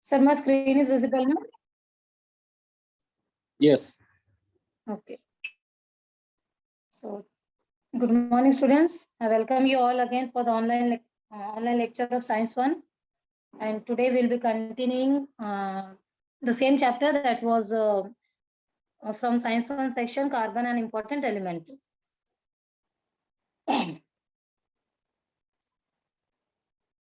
Sir, my screen is visible now? Yes. Okay. So, good morning, students. I welcome you all again for the online lecture of Science 1. And today we'll be continuing the same chapter that was from Science 1 section, Carbon, an important element.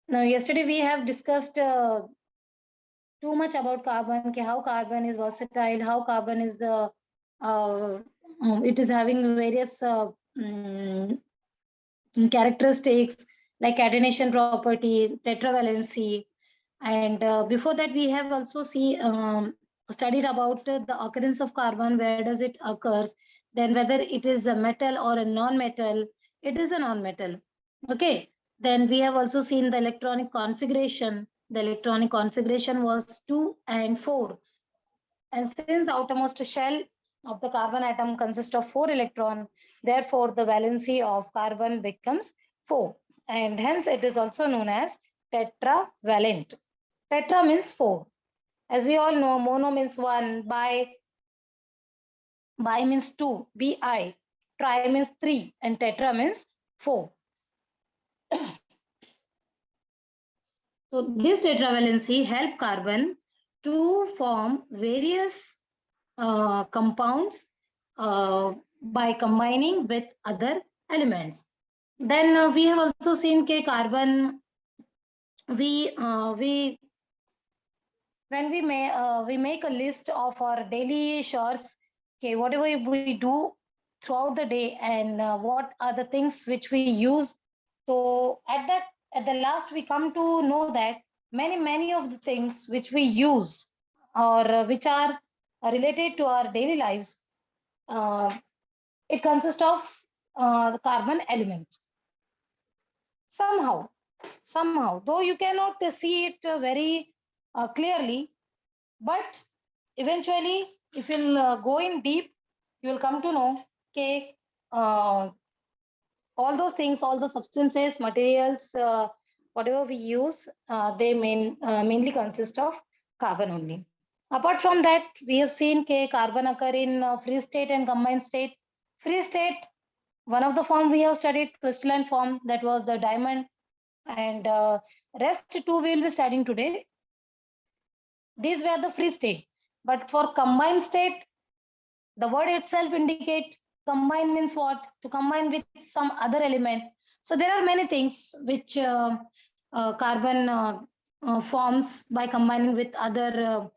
Now, yesterday we have discussed too much about carbon, how carbon is versatile, how carbon is it is having various characteristics like catenation property, tetravalency, and before that we have also studied about the occurrence of carbon, where does it occurs, then whether it is a metal or a non-metal. It is a non-metal. Okay. Then we have also seen the electronic configuration. The electronic configuration was 2 and 4. And since the outermost shell of the carbon atom consists of 4 electrons, therefore the valency of carbon becomes 4. And hence it is also known as tetravalent. Tetra means 4. As we all know, mono means 1, bi means 2, bi, tri means 3, and tetra means 4. So this tetravalency help carbon to form various compounds by combining with other elements. Then we have also seen carbon. When we make a list of our daily chores, whatever we do throughout the day, and what are the things which we use. So at the last we come to know that many of the things which we use or which are related to our daily lives, it consists of the carbon element. Somehow, though you cannot see it very clearly, but eventually, if you'll go in deep, you will come to know, all those things, all the substances, materials, whatever we use, they mainly consist of carbon only. Apart from that, we have seen carbon occur in free state and combined state. Free state, one of the form we have studied, crystalline form, that was the diamond, and rest two we will be studying today. These were the free state. But for combined state, the word itself indicate combine means what? To combine with some other element. So there are many things which carbon forms by combining with other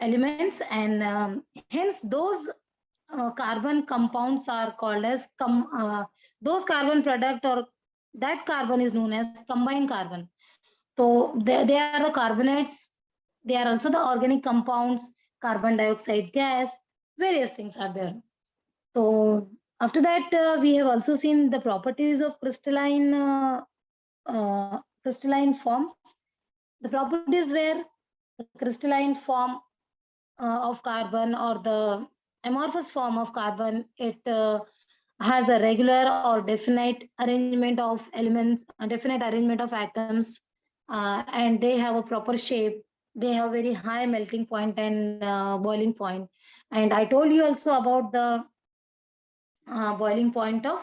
elements, and hence those carbon compounds are called as those carbon product, or that carbon is known as combined carbon. So they are the carbonates. They are also the organic compounds, carbon dioxide gas, various things are there. So after that, we have also seen the properties of crystalline forms. The properties where the crystalline form of carbon, or the amorphous form of carbon, it has a regular or definite arrangement of elements, a definite arrangement of atoms, and they have a proper shape. They have very high melting point and boiling point. And I told you also about the boiling point of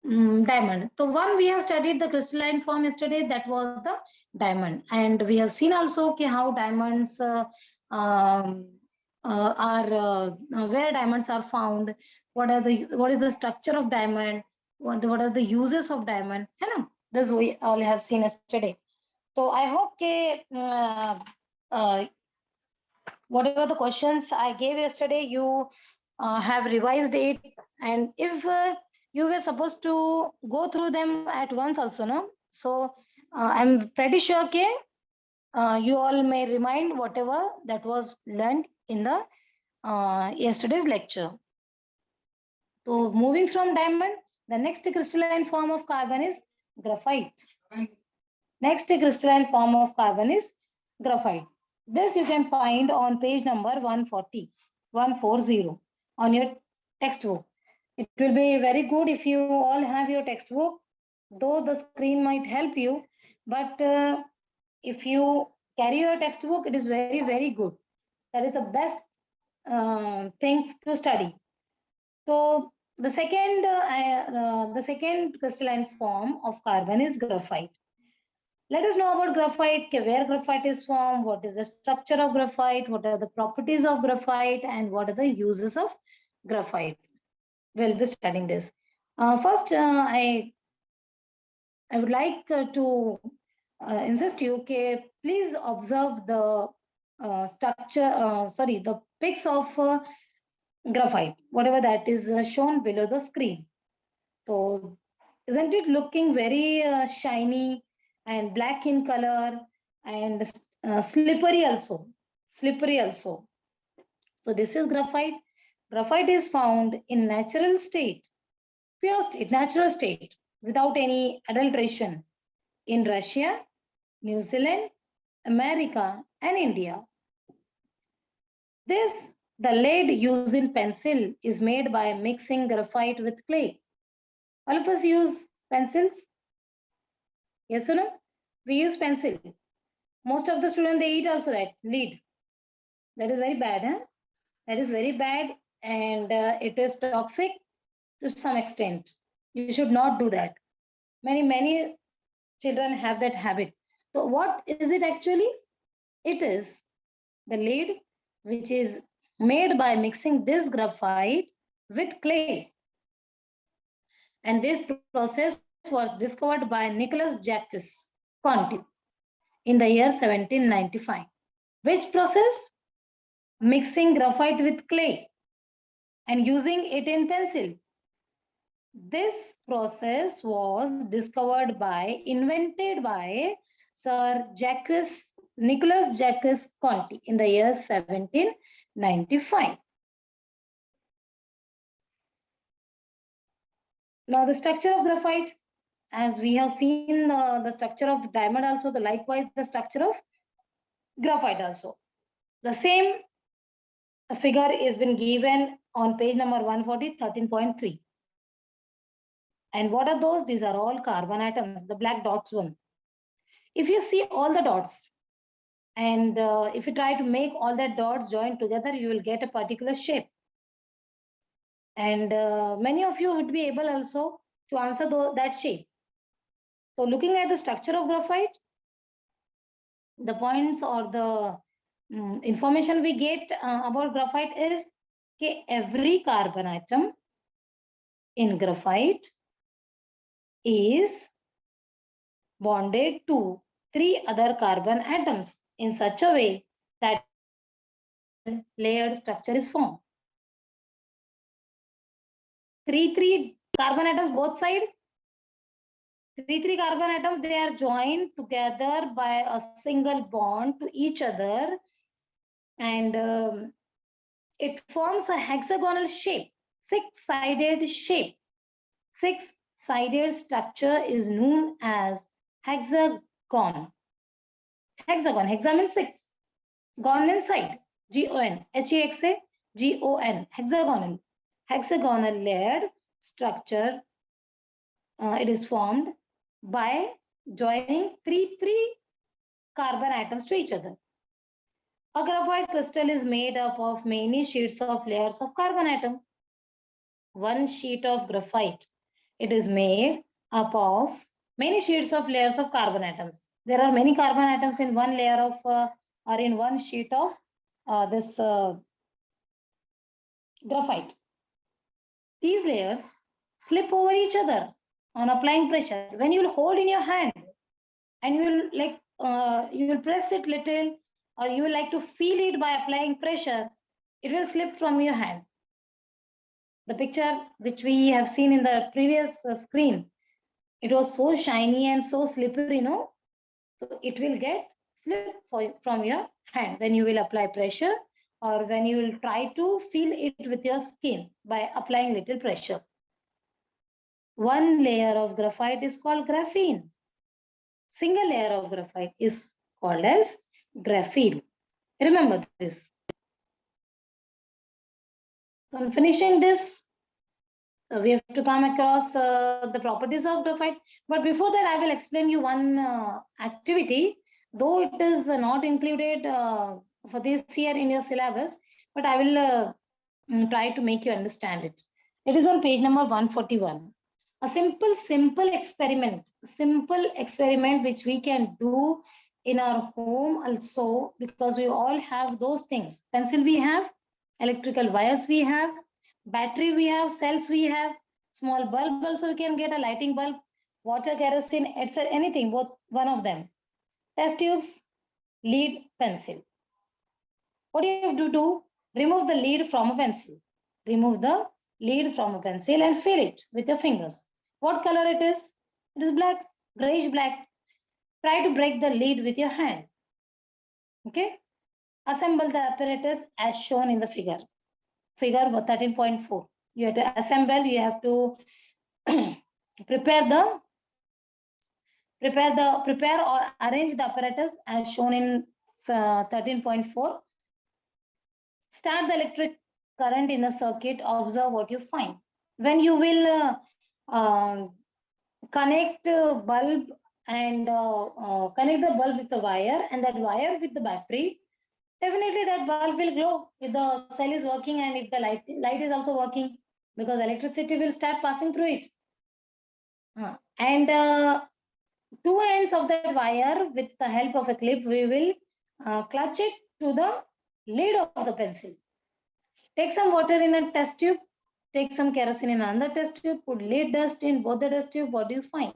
diamond. So one, we have studied the crystalline form yesterday, that was the diamond. And we have seen also how diamonds where diamonds are found, what is the structure of diamond, what are the uses of diamond. This we all have seen yesterday. So I hope whatever the questions I gave yesterday, you have revised it. And if you were supposed to go through them at once also, no? So I'm pretty sure you all may remind whatever that was learned in the yesterday's lecture. So moving from diamond, the next crystalline form of carbon is graphite. Next crystalline form of carbon is graphite. This you can find on page number 140 on your textbook. It will be very good if you all have your textbook, though the screen might help you. But if you carry your textbook. It is very, very good. That is the best thing to study. So the second crystalline form of carbon is graphite. Let us know about graphite, where graphite is formed, what is the structure of graphite, what are the properties of graphite, and what are the uses of graphite. We'll be studying this. First, I would like to insist you, okay, please observe the the pics of graphite, whatever that is shown below the screen. So, isn't it looking very shiny and black in color and slippery also? Slippery also. So, this is graphite. Graphite is found in natural state, pure state, natural state, without any adulteration in Russia, New Zealand, America, and India. The lead used in pencil is made by mixing graphite with clay. All of us use pencils. Yes or no? We use pencil. Most of the students, they eat also that lead. That is very bad. Huh? That is very bad, and it is toxic to some extent. You should not do that. Many children have that habit. So what is it actually? It is the lead which is made by mixing this graphite with clay. And this process was discovered by Nicholas Jacques Conti in the year 1795. Which process? Mixing graphite with clay and using it in pencil. This process was invented by Sir Nicholas Jacques Conti in the year 1795. Now the structure of graphite, as we have seen the structure of diamond also, likewise the structure of graphite also. The same figure is been given on page number 140, 13.3. And what are those? These are all carbon atoms, the black dots one. If you see all the dots, and if you try to make all the dots join together, you will get a particular shape. And many of you would be able also to answer that shape. So looking at the structure of graphite, the points or the information we get about graphite is that every carbon atom in graphite is bonded to 3 other carbon atoms in such a way that layered structure is formed. 3 carbon atoms both sides. 3 carbon atoms, they are joined together by a single bond to each other, and it forms a hexagonal shape, 6-sided shape. 6-sided structure is known as hexagon. Hexa means 6. Gon means side. G-O-N. H-E-X-A-G-O-N. Hexagonal. Hexagonal layered structure. It is formed by joining 3 carbon atoms to each other. A graphite crystal is made up of many sheets of layers of carbon atom. One sheet of graphite, it is made up of many sheets of layers of carbon atoms. There are many carbon atoms in one layer of or in one sheet of this graphite. These layers slip over each other on applying pressure. When you will hold in your hand and you will press it little, or you will like to feel it by applying pressure, it will slip from your hand. The picture which we have seen in the previous screen, it was so shiny and so slippery, no? So it will get slip from your hand when you will apply pressure, or when you will try to feel it with your skin by applying little pressure. One layer of graphite is called graphene. Single layer of graphite is called as graphene. Remember this. So on finishing this, we have to come across the properties of graphite. But before that, I will explain you one activity though it is not included for this year in your syllabus, but I will try to make you understand it. It is on page number 141. A simple experiment which we can do in our home also, because we all have those things. Pencil we have, electrical wires we have, battery we have, cells we have, small bulb also we can get, a lighting bulb, water, kerosene, etc. Anything, both one of them. Test tubes, lead, pencil. What do you have to do? Remove the lead from a pencil. Remove the lead from a pencil and fill it with your fingers. What color it is? It is black, grayish black. Try to break the lead with your hand. Okay? Assemble the apparatus as shown in the figure. Figure 13.4. You have to assemble, you have to prepare or arrange the apparatus as shown in 13.4. Start the electric current in the circuit. Observe what you find. When you will connect bulb and connect the bulb with the wire and that wire with the battery, definitely that bulb will glow if the cell is working and if the light is also working, because electricity will start passing through it. And two ends of that wire, with the help of a clip, we will clutch it to the lid of the pencil. Take some water in a test tube, take some kerosene in another test tube, put lead dust in both the test tube. What do you find?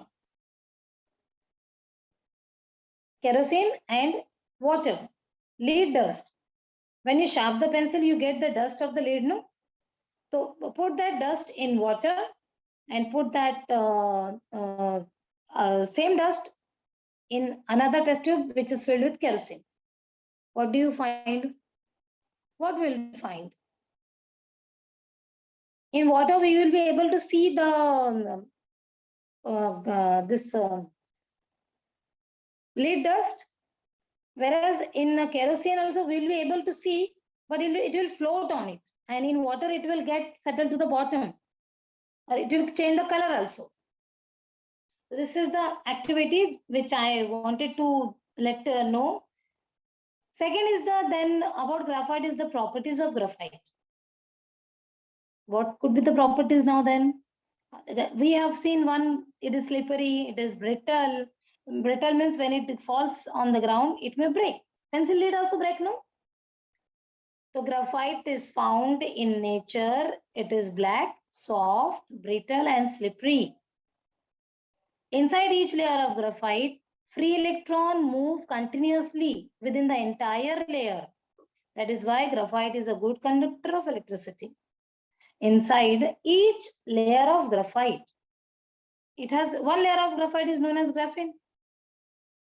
Kerosene and water, lead dust. When you sharp the pencil, you get the dust of the lead, no? So put that dust in water and put that same dust in another test tube which is filled with kerosene. What do you find? What will you find? In water, we will be able to see the lead dust, whereas in kerosene also we will be able to see, but it will float on it, and in water it will get settled to the bottom, or it will change the color also. So this is the activity which I wanted to let know. Second is then about graphite is the properties of graphite. What could be the properties now then? We have seen one, it is slippery, it is brittle. Brittle means when it falls on the ground, it may break. Pencil lead also break, no? So graphite is found in nature. It is black, soft, brittle, and slippery. Inside each layer of graphite, free electron move continuously within the entire layer. That is why graphite is a good conductor of electricity. Inside each layer of graphite, it has one layer of graphite is known as graphene.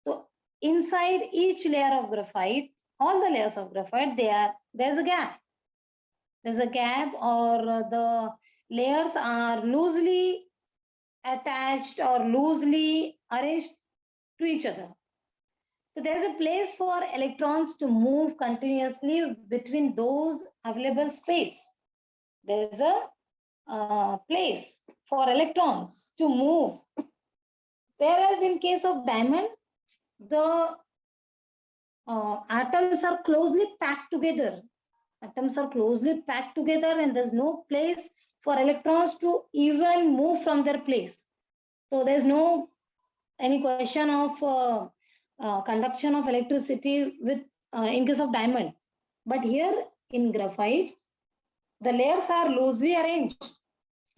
So inside each layer of graphite, all the layers of graphite, there's a gap. There's a gap, or the layers are loosely attached or loosely arranged to each other. So there's a place for electrons to move continuously between those available space. There's a place for electrons to move. Whereas in case of diamond, the atoms are closely packed together. Atoms are closely packed together and there's no place for electrons to even move from their place. So there's no any question of conduction of electricity with in case of diamond. But here in graphite, the layers are loosely arranged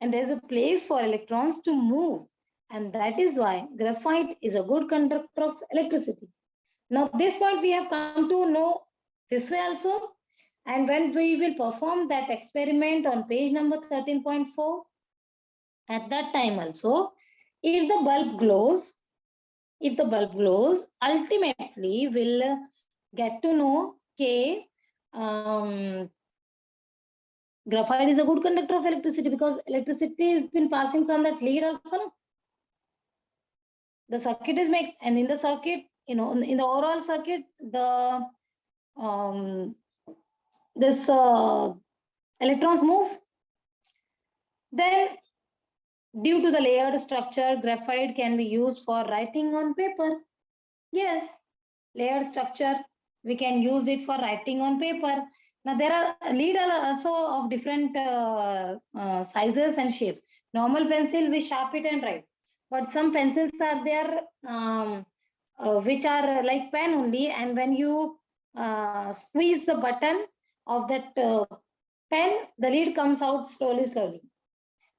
and there's a place for electrons to move. And that is why graphite is a good conductor of electricity. Now, this point we have come to know this way also. And when we will perform that experiment on page number 13.4, at that time also, if the bulb glows, ultimately we'll get to know graphite is a good conductor of electricity, because electricity has been passing from that lead also. No? The circuit is made, and in the circuit, in the overall circuit, the this electrons move. Then, due to the layered structure, graphite can be used for writing on paper. Yes, layered structure. We can use it for writing on paper. Now there are lead are also of different sizes and shapes. Normal pencil, we sharp it and write. But some pencils are there which are like pen only, and when you squeeze the button of that pen, the lead comes out slowly.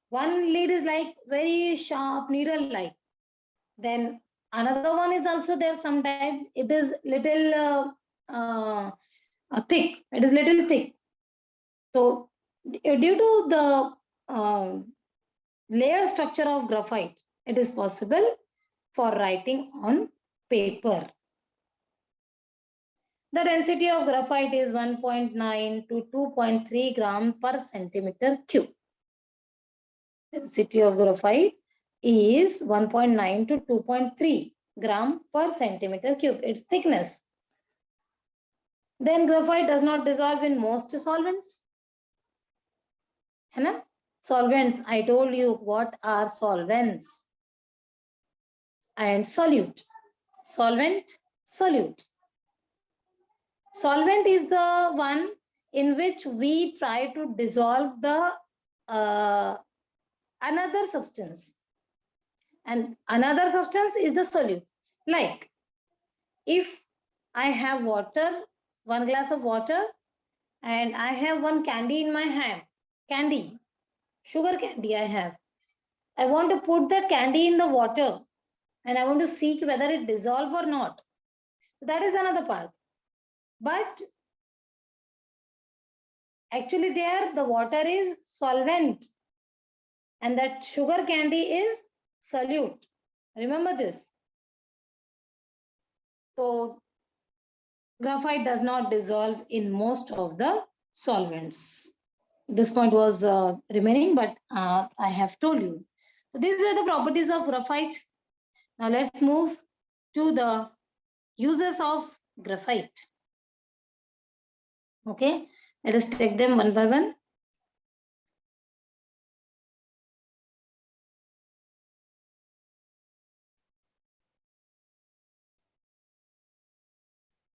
One lead is like very sharp needle like. Then another one is also there. Sometimes it is little thick. It is little thick. So due to the layer structure of graphite, it is possible for writing on paper. The density of graphite is 1.9 to 2.3 gram per centimeter cube. Density of graphite is 1.9 to 2.3 gram per centimeter cube. Its thickness. Then graphite does not dissolve in most solvents. Hai na? Solvents, I told you what are solvents. And solute. Solvent, solute. Solvent is the one in which we try to dissolve the another substance. And another substance is the solute. Like if I have water, 1 glass of water, and I have one candy in my hand, candy, sugar candy I have. I want to put that candy in the water and I want to see whether it dissolve or not. So that is another part. But actually there the water is solvent and that sugar candy is solute. Remember this. So graphite does not dissolve in most of the solvents. This point was remaining, but I have told you. So these are the properties of graphite. Now let's move to the uses of graphite. Okay, let us take them one by one.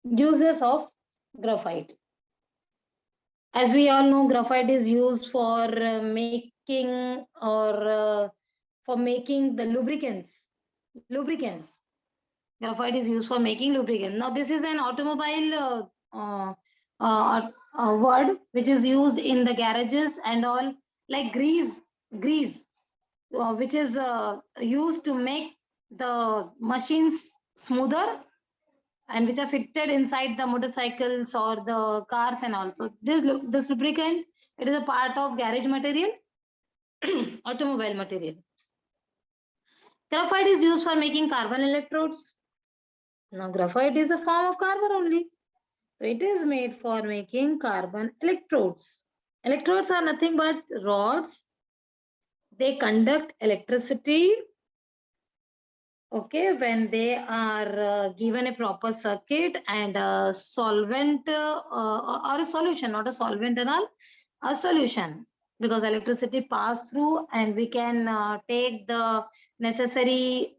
Uses of graphite. As we all know, graphite is used for making or for making the lubricants. Graphite is used for making lubricants. Now this is an automobile word which is used in the garages and all, like grease, which is used to make the machines smoother and which are fitted inside the motorcycles or the cars and all. So this lubricant, it is a part of garage material, automobile material. Graphite is used for making carbon electrodes. Now graphite is a form of carbon only. So it is made for making carbon electrodes. Electrodes are nothing but rods. They conduct electricity. Okay, when they are given a proper circuit and a solvent or a solution, not a solvent and all, a solution, because electricity pass through and we can take the necessary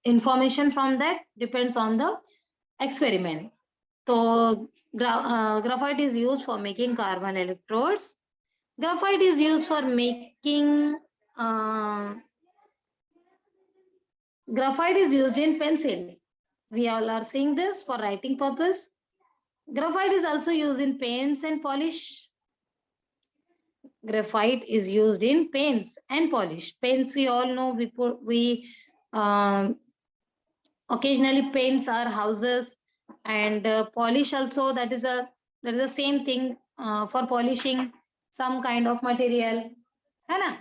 information from that, depends on the experiment. So graphite is used for making carbon electrodes. Graphite is used for making graphite is used in pencil. We all are seeing this for writing purpose. Graphite is also used in paints and polish. Graphite is used in paints and polish. Paints, we all know, we occasionally paints our houses, and polish also, that is the same thing for polishing some kind of material. Hai na?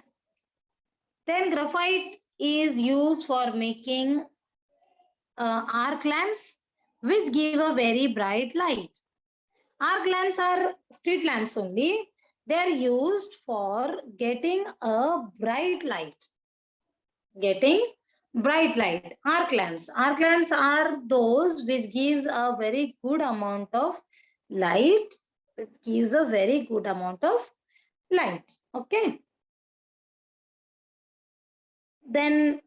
Then graphite is used for making arc lamps, which give a very bright light. Arc lamps are street lamps only. They are used for getting a bright light. Getting bright light. Arc lamps. Arc lamps are those which gives a very good amount of light. It gives a very good amount of light. Okay. Then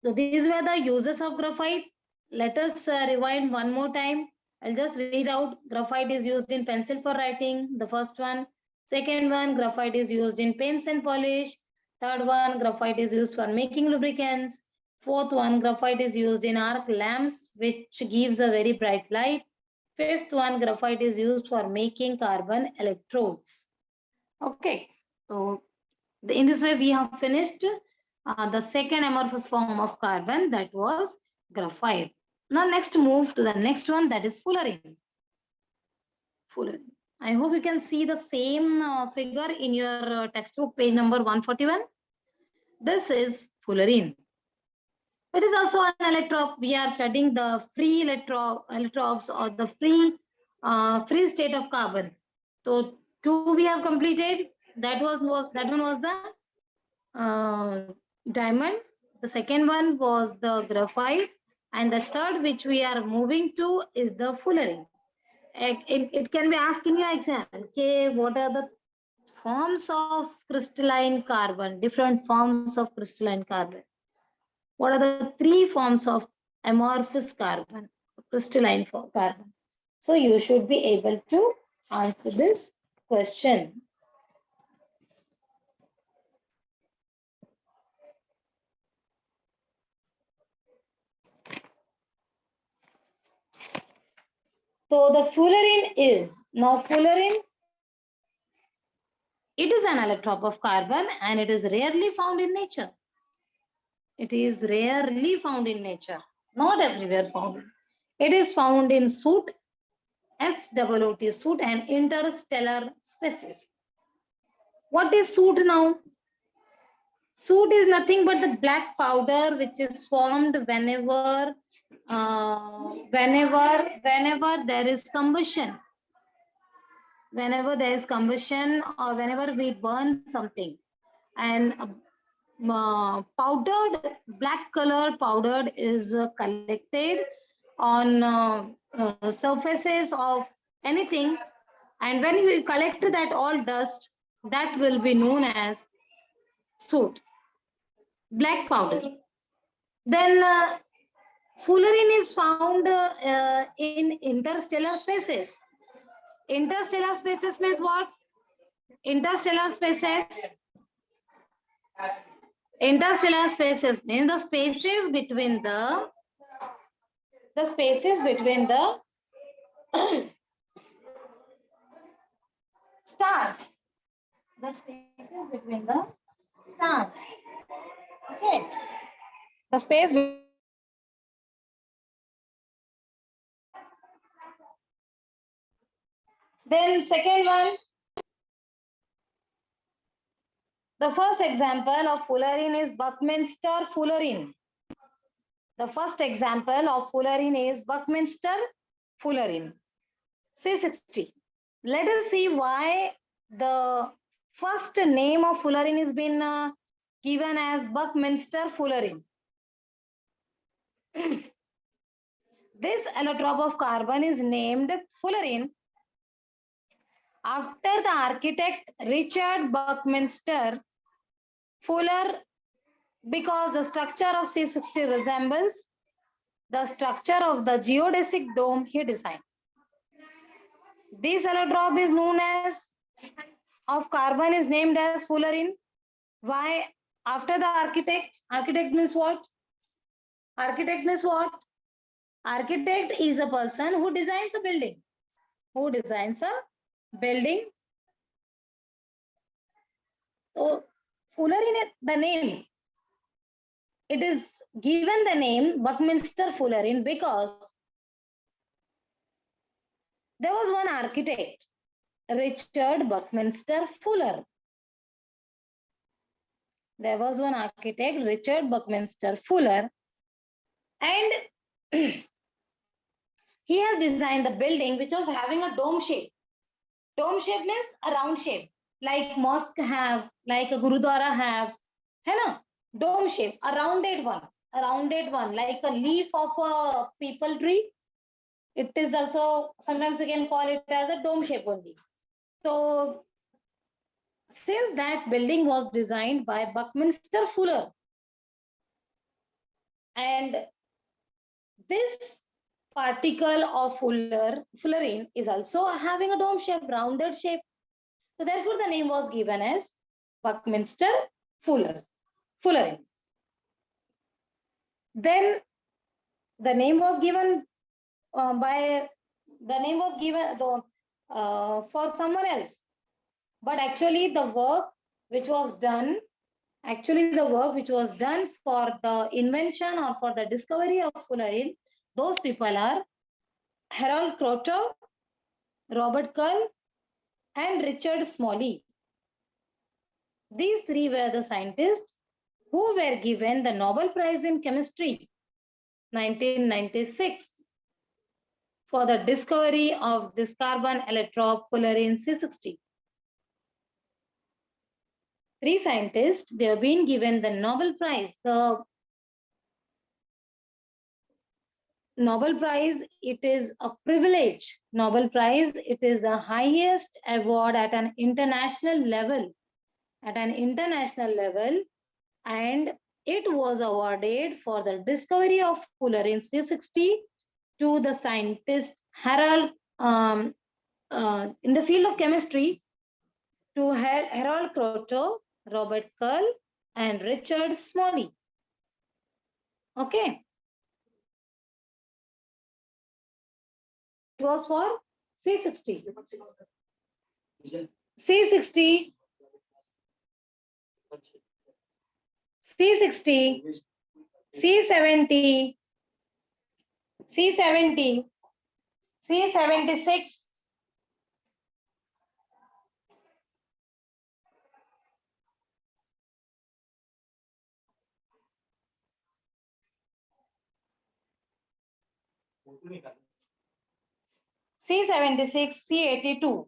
So these were the uses of graphite. Let us rewind one more time. I'll just read out. Graphite is used in pencil for writing, the first one. Second one, graphite is used in paints and polish. Third one, graphite is used for making lubricants. Fourth one, graphite is used in arc lamps, which gives a very bright light. Fifth one, graphite is used for making carbon electrodes. Okay, so in this way we have finished the second amorphous form of carbon, that was graphite. Now next move to the next one, that is fullerene. Fullerene. I hope you can see the same figure in your textbook, page number 141. This is fullerene. It is also an electrode. We are studying the free electrodes or the free state of carbon. So two we have completed. That one was the diamond. The second one was the graphite, and the third, which we are moving to, is the fullerene. It can be asked in your exam. Okay, what are the forms of crystalline carbon? Different forms of crystalline carbon. What are the three forms of amorphous carbon, crystalline carbon? So you should be able to answer this question. So the fullerene is, now fullerene, it is an allotrope of carbon and it is rarely found in nature. It is rarely found in nature, not everywhere found. It is found in soot, SOOT, soot, and interstellar species. What is soot now? Soot is nothing but the black powder which is formed whenever there is combustion. Whenever there is combustion or whenever we burn something, and powdered, black color powdered is collected on surfaces of anything, and when we collect that all dust, that will be known as soot, black powder. Then fullerene is found in interstellar spaces. Interstellar spaces means what? Interstellar spaces mean the spaces between the stars. The spaces between the stars. Okay. The space. Then second one. The first example of fullerene is Buckminster fullerene. The first example of fullerene is Buckminster fullerene. C60. Let us see why the first name of fullerene has been given as Buckminster fullerene. This allotrope of carbon is named fullerene after the architect Richard Buckminster Fuller, because the structure of C60 resembles the structure of the geodesic dome he designed. This allotrope is known as of carbon is named as fullerene. Why? After the architect. Architect means what? Architect means what? Architect is a person who designs a building. Who designs a building. So fullerene, the name, it is given the name Buckminster fullerene because there was one architect, Richard Buckminster Fuller. There was one architect, Richard Buckminster Fuller, and he has designed the building which was having a dome shape. Dome shape means a round shape, like mosque have, like a gurudwara have, है ना? Dome shape, a rounded one, like a leaf of a peepal tree. It is also, sometimes you can call it as a dome shape only. So since that building was designed by Buckminster Fuller, And this particle of fullerene is also having a dome shape, rounded shape. So therefore, the name was given as Buckminster Fullerene. Then the name was given for someone else, but actually the work which was done for the invention or for the discovery of fullerene, those people are Harold Kroto, Robert Kull, and Richard Smalley. These three were the scientists who were given the Nobel Prize in Chemistry 1996 for the discovery of this carbon electrode fullerene C60. Three scientists, they have been given the Nobel Prize. The Nobel Prize, it is a privilege. Nobel Prize, it is the highest award at an international level. And it was awarded for the discovery of fullerene C60 to the scientist Harold in the field of chemistry, to Harold Kroto, Robert Kull, and Richard Smalley. Okay. It was for C60. C60, C60, C70, C70, C76, C76, C82,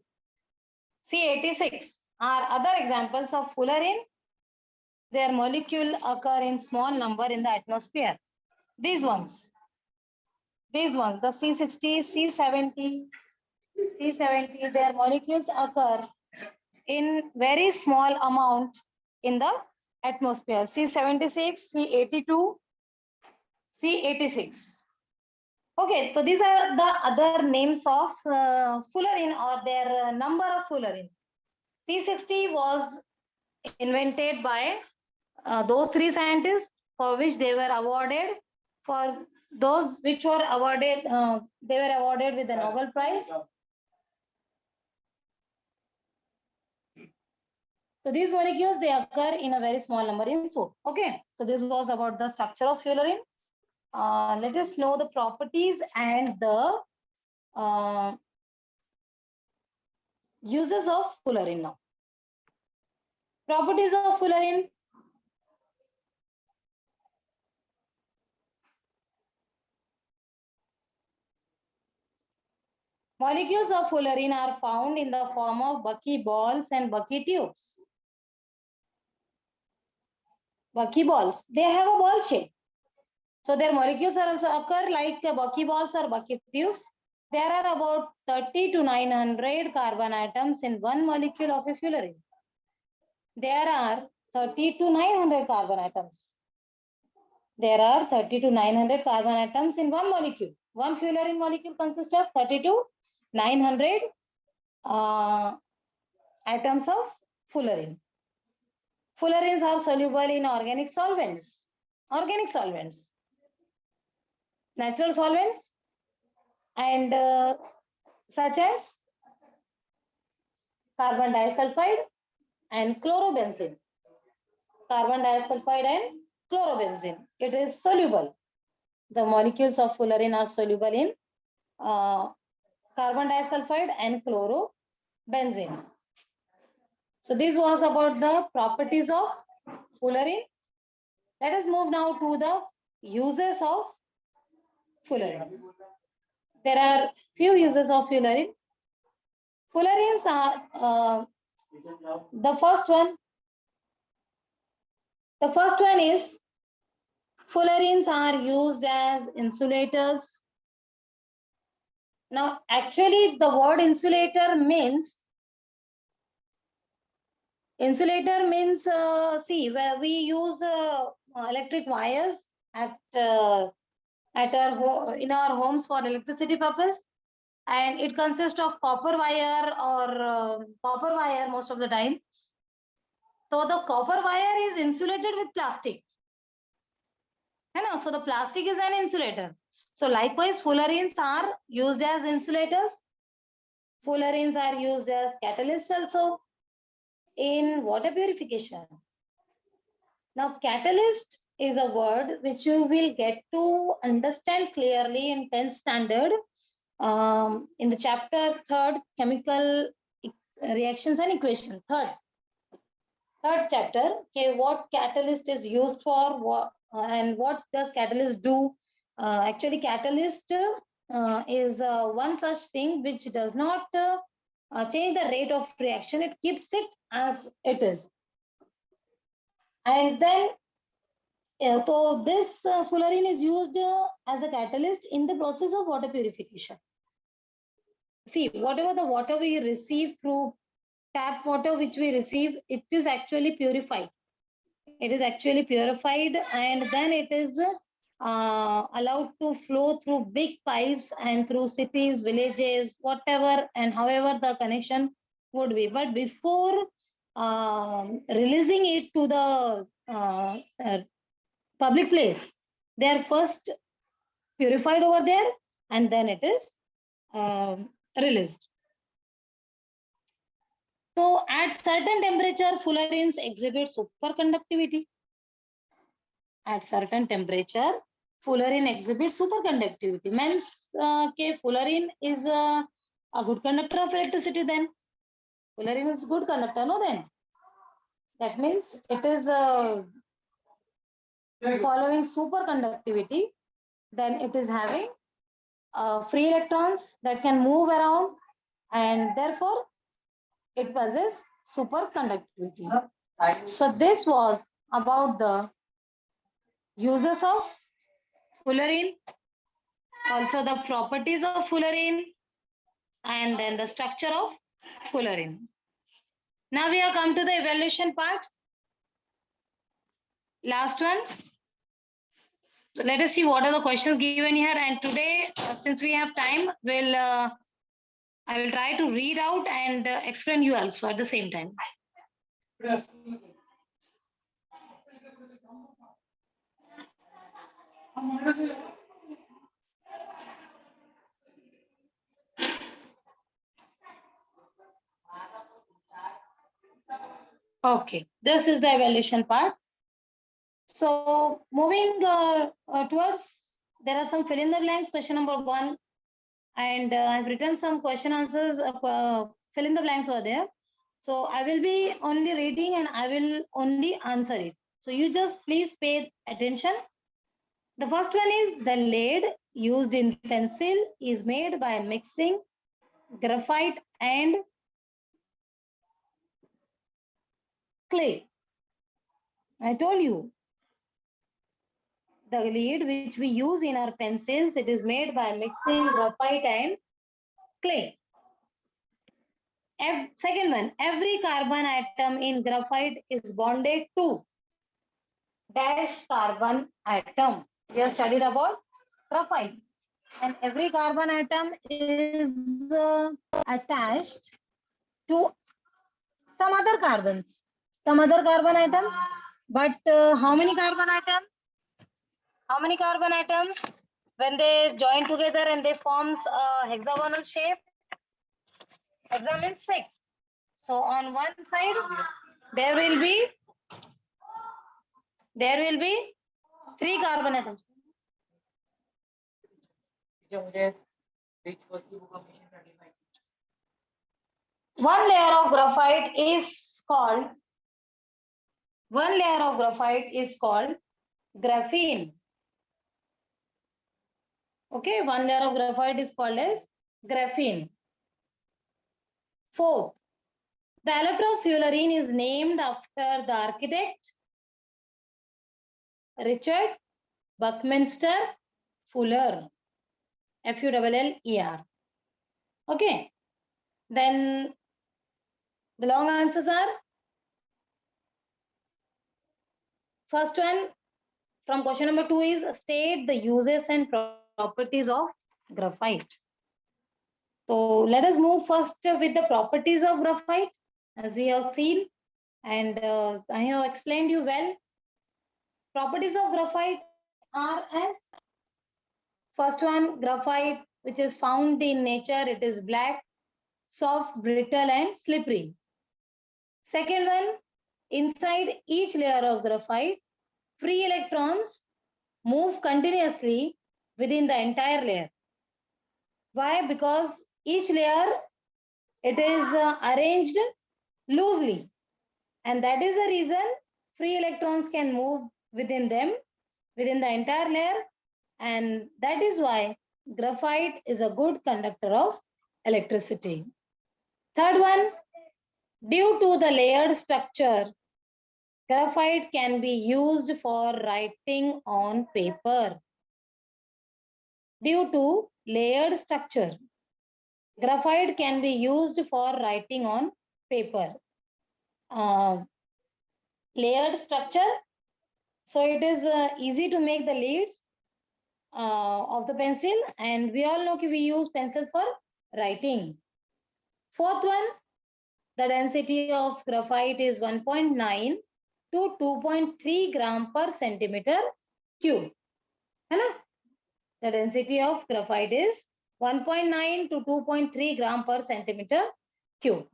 C86 are other examples of fullerene. Their molecule occur in small number in the atmosphere. These ones, the C60, C70, C70, their molecules occur in very small amount in the atmosphere. C76, C82, C86. Okay, so these are the other names of fullerene, or their number of fullerene. C60 was invented by those three scientists, for which they were awarded, for those which were awarded, they were awarded with the Nobel Prize. So these molecules, they occur in a very small number in soot. Okay, so this was about the structure of fullerene. Let us know the properties and the uses of fullerene now. Properties of fullerene. Molecules of fullerene are found in the form of buckyballs and buckytubes. Buckyballs, they have a ball shape. So their molecules are also occur like buckyballs or buckytubes. There are about 30 to 900 carbon atoms in one molecule of a fullerene. There are 30 to 900 carbon atoms. There are 30 to 900 carbon atoms in one molecule. One fullerene molecule consists of 30 to 900 atoms of fullerene. Fullerenes are soluble in organic solvents, natural solvents, and such as carbon disulfide and chlorobenzene. Carbon disulfide and chlorobenzene. It is soluble. The molecules of fullerene are soluble in carbon disulfide and chlorobenzene. So this was about the properties of fullerene. Let us move now to the uses of fullerene. There are few uses of fullerene. Fullerenes are the first one is fullerenes are used as insulators. Now, actually, the word insulator means see, where we use electric wires at in our homes for electricity purpose, and it consists of copper wire or copper wire most of the time. So the copper wire is insulated with plastic. So the plastic is an insulator. So likewise, fullerenes are used as insulators. Fullerenes are used as catalysts also in water purification. Now, catalyst is a word which you will get to understand clearly in 10th standard in the chapter 3rd, chemical reactions and equation. Third chapter, okay, what catalyst is used for, and what does catalyst do? Actually, catalyst is one such thing which does not change the rate of reaction. It keeps it as it is. And then, so this fullerene is used as a catalyst in the process of water purification. See, whatever the water we receive through tap water which we receive, it is actually purified. It is actually purified, and then it is allowed to flow through big pipes and through cities, villages, whatever and however the connection would be. But before releasing it to the public place, they are first purified over there, and then it is released. So at certain temperature, fullerenes exhibit superconductivity. At certain temperature, fullerene exhibits superconductivity. Means, fullerene is a good conductor of electricity. Then fullerene is good conductor, no? Then that means it is following superconductivity. Then it is having free electrons that can move around, and therefore it possesses superconductivity. So this was about the uses of fullerene, also the properties of fullerene, and then the structure of fullerene. Now we have come to the evaluation part. Last one. So let us see what are the questions given here. And today, since we have time, I will try to read out and explain you also at the same time. Okay, this is the evaluation part. So moving towards, there are some fill in the blanks, question number 1. And I've written some question answers, fill in the blanks over there. So I will be only reading and I will only answer it. So you just please pay attention. The first one is the lead used in pencil is made by mixing graphite and clay. I told you. The lead which we use in our pencils, it is made by mixing graphite and clay. Second one, every carbon atom in graphite is bonded to dash carbon atom. We have studied about graphite, and every carbon atom is attached to some other carbons, some other carbon atoms. But how many carbon atoms? How many carbon atoms? When they join together and they forms a hexagonal shape, hexagon means 6. So on one side, there will be 3 carbon atoms. One layer of graphite is called graphene. Okay, one layer of graphite is called as graphene. Fourth, the electrode fullerene is named after the architect Richard Buckminster Fuller, Fuller. Okay, then the long answers are: first one, from question number 2 is state the uses and properties of graphite. So let us move first with the properties of graphite, as we have seen, and I have explained you well. Properties of graphite are as first one, graphite, which is found in nature, it is black, soft, brittle, and slippery. Second one, inside each layer of graphite, free electrons move continuously within the entire layer. Why? Because each layer, it is arranged loosely, and that is the reason free electrons can move within them, within the entire layer, and that is why graphite is a good conductor of electricity. Third one, due to the layered structure, graphite can be used for writing on paper. Due to layered structure, graphite can be used for writing on paper. Layered structure, so it is easy to make the leads of the pencil, and we all know we use pencils for writing. Fourth one, the density of graphite is 1.9 to 2.3 gram per centimeter cube. The density of graphite is 1.9 to 2.3 gram per centimeter cube.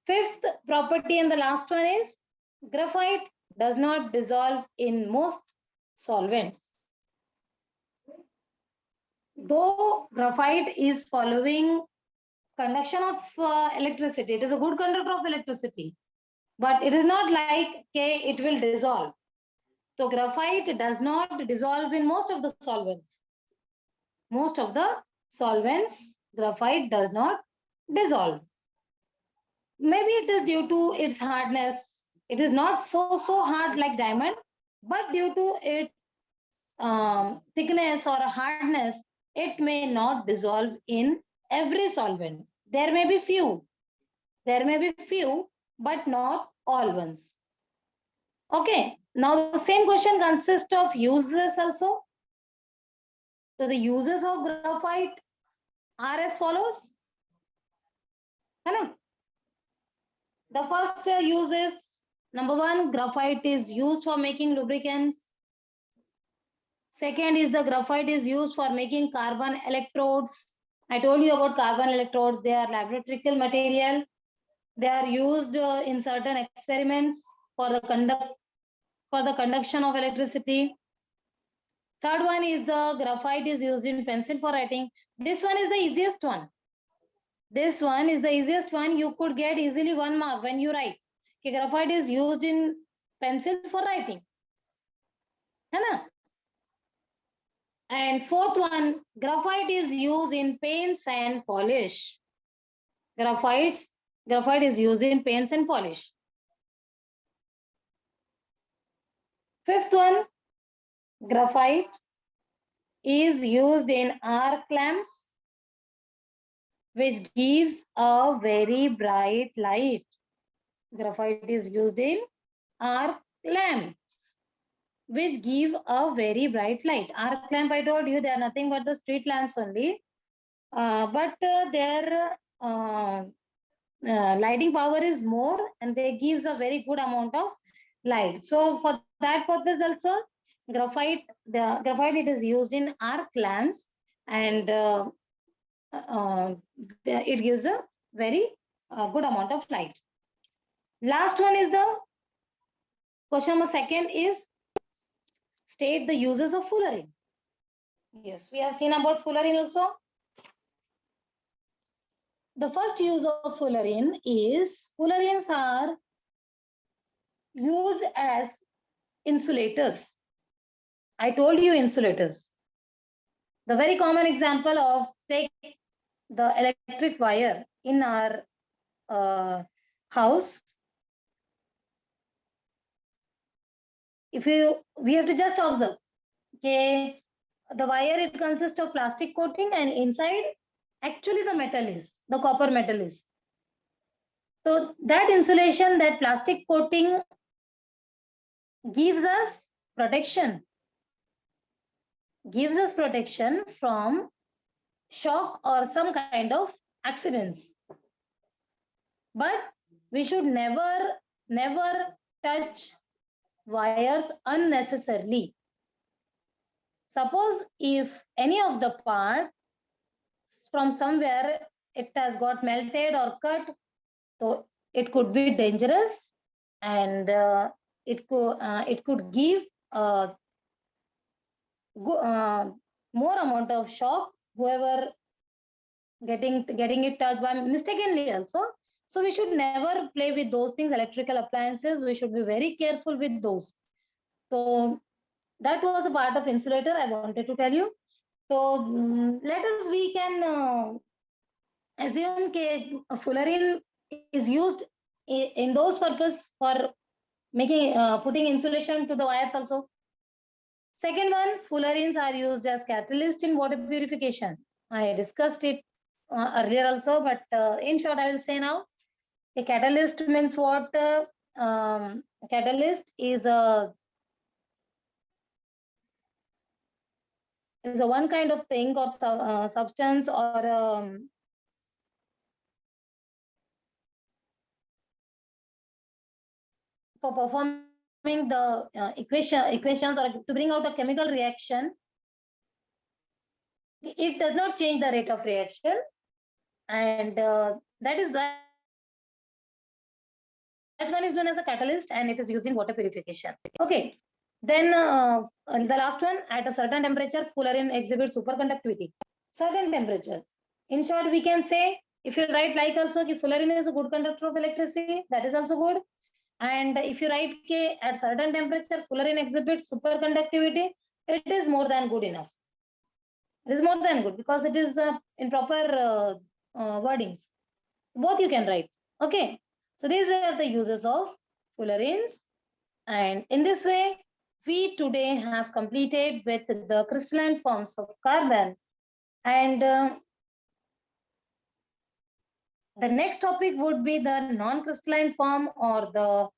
Fifth property and the last one is graphite does not dissolve in most solvents. Though graphite is following conduction of electricity, it is a good conductor of electricity, but it is not like it will dissolve. So graphite does not dissolve in most of the solvents. Most of the solvents, graphite does not dissolve. Maybe it is due to its hardness. It is not so hard like diamond, but due to its thickness or hardness, it may not dissolve in every solvent. There may be few, but not all ones. Okay, now the same question consists of uses also. So the uses of graphite are as follows. The first use is, number one, graphite is used for making lubricants. Second is the graphite is used for making carbon electrodes. I told you about carbon electrodes. They are laboratory material. They are used in certain experiments for the conduction of electricity. Third one is the graphite is used in pencil for writing. This one is the easiest one. This one is the easiest one. You could get easily 1 mark when you write. Okay, graphite is used in pencil for writing. And fourth one, graphite is used in paints and polish. Graphite is used in paints and polish. Fifth one, graphite is used in arc lamps, which gives a very bright light. Graphite is used in arc lamps, which give a very bright light. Arc lamp, I told you, they are nothing but the street lamps only. But their lighting power is more, and they gives a very good amount of light. So for that purpose also, graphite it is used in arc lamps, and it gives a very good amount of light. Last one is the question number second is state the uses of fullerene. Yes, we have seen about fullerene also. The first use of fullerene is fullerenes are used as insulators. I told you insulators. The very common example of take the electric wire in our house. We have to just observe. Okay, the wire, it consists of plastic coating, and inside actually the metal is, the copper metal is. So that insulation, that plastic coating gives us protection. gives us protection from shock or some kind of accidents. But we should never touch wires unnecessarily. Suppose if any of the part from somewhere it has got melted or cut, so it could be dangerous, and it could give more amount of shock whoever getting it touched by mistakenly also. So we should never play with those things, electrical appliances. We should be very careful with those. So that was a part of insulator I wanted to tell you. So let us, we can assume that fullerene is used in those purpose for making putting insulation to the wires also. Second one, fullerenes are used as catalyst in water purification. I discussed it earlier also, but in short, I will say now. A catalyst means what? Catalyst is a one kind of thing or substance or for performing the equations or to bring out a chemical reaction. It does not change the rate of reaction, and that one is known as a catalyst, and it is used in water purification. Okay. Then the last one, at a certain temperature, fullerene exhibits superconductivity. Certain temperature. In short, we can say, if you write like also, fullerene is a good conductor of electricity, that is also good. And if you write K at certain temperature, fullerene exhibits superconductivity, it is more than good enough. It is more than good because it is in proper wordings. Both you can write. Okay. So these were the uses of fullerenes. And in this way, we today have completed with the crystalline forms of carbon. And the next topic would be the non-crystalline form or the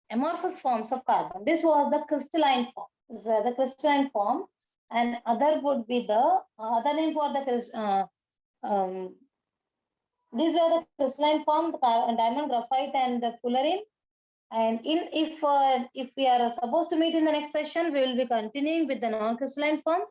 amorphous forms of carbon. This was the crystalline form. This was the crystalline form. And other would be the other name for the these were the crystalline form, the diamond, graphite, and the fullerene. And if we are supposed to meet in the next session, we will be continuing with the non-crystalline forms.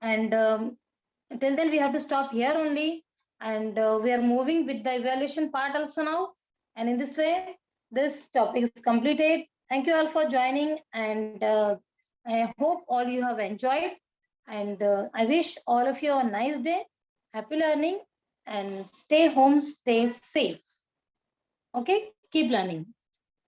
And till then, we have to stop here only. And we are moving with the evaluation part also now. And in this way, this topic is completed. Thank you all for joining. And I hope all you have enjoyed. And I wish all of you a nice day. Happy learning. And stay home, stay safe. Okay, keep learning.